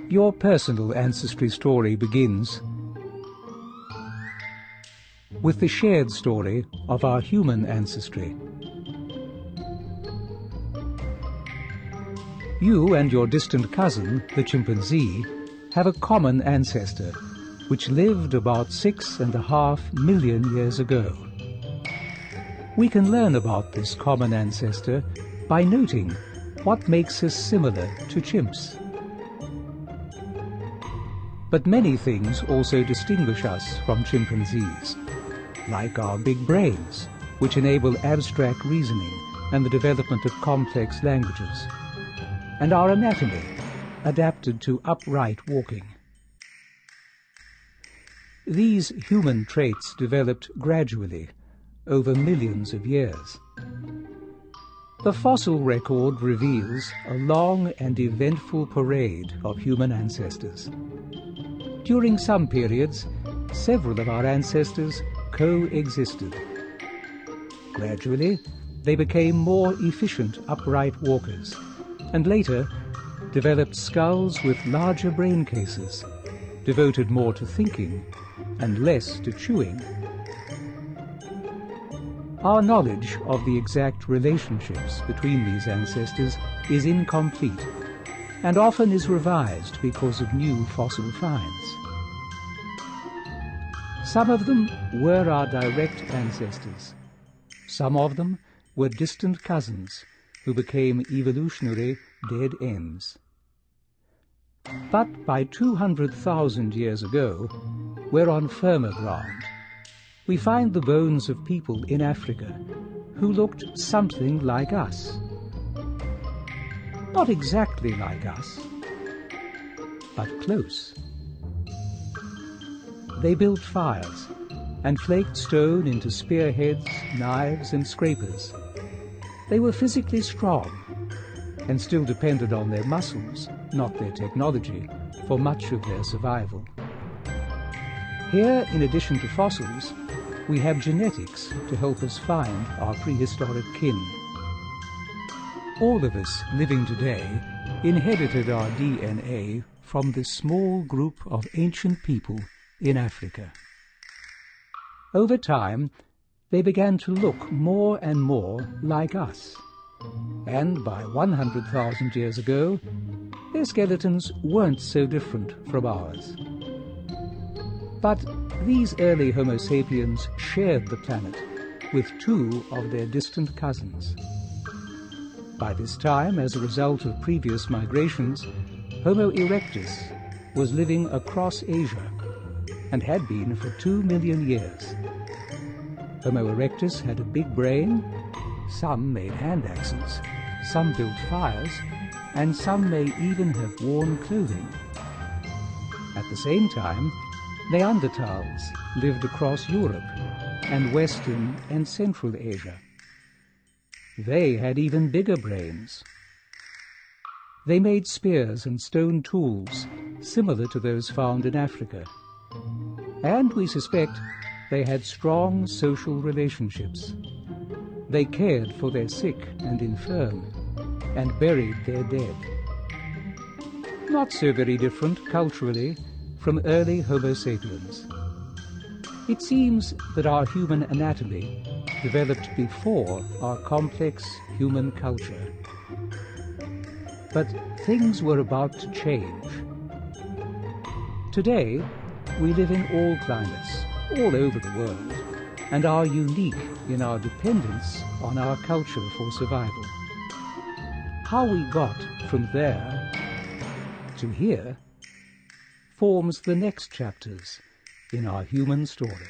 Your personal ancestry story begins with the shared story of our human ancestry. You and your distant cousin, the chimpanzee, have a common ancestor, which lived about 6.5 million years ago. We can learn about this common ancestor by noting what makes us similar to chimps. But many things also distinguish us from chimpanzees, like our big brains, which enable abstract reasoning and the development of complex languages, and our anatomy, adapted to upright walking. These human traits developed gradually over millions of years. The fossil record reveals a long and eventful parade of human ancestors. During some periods, several of our ancestors coexisted. Gradually, they became more efficient upright walkers, and later developed skulls with larger brain cases, devoted more to thinking and less to chewing. Our knowledge of the exact relationships between these ancestors is incomplete, and often is revised because of new fossil finds. Some of them were our direct ancestors. Some of them were distant cousins who became evolutionary dead ends. But by 200,000 years ago, we're on firmer ground. We find the bones of people in Africa who looked something like us. Not exactly like us, but close. They built fires and flaked stone into spearheads, knives, and scrapers. They were physically strong and still depended on their muscles, not their technology, for much of their survival. Here, in addition to fossils, we have genetics to help us find our prehistoric kin. All of us living today inherited our DNA from this small group of ancient people in Africa. Over time, they began to look more and more like us. And by 100,000 years ago, their skeletons weren't so different from ours. But these early Homo sapiens shared the planet with two of their distant cousins. By this time, as a result of previous migrations, Homo erectus was living across Asia and had been for 2 million years. Homo erectus had a big brain, some made hand axes, some built fires, and some may even have worn clothing. At the same time, Neanderthals lived across Europe and Western and Central Asia. They had even bigger brains. They made spears and stone tools similar to those found in Africa. And we suspect they had strong social relationships. They cared for their sick and infirm, and buried their dead. Not so very different culturally from early Homo sapiens. It seems that our human anatomy developed before our complex human culture. But things were about to change. Today, we live in all climates, all over the world, and are unique in our dependence on our culture for survival. How we got from there to here forms the next chapters in our human story.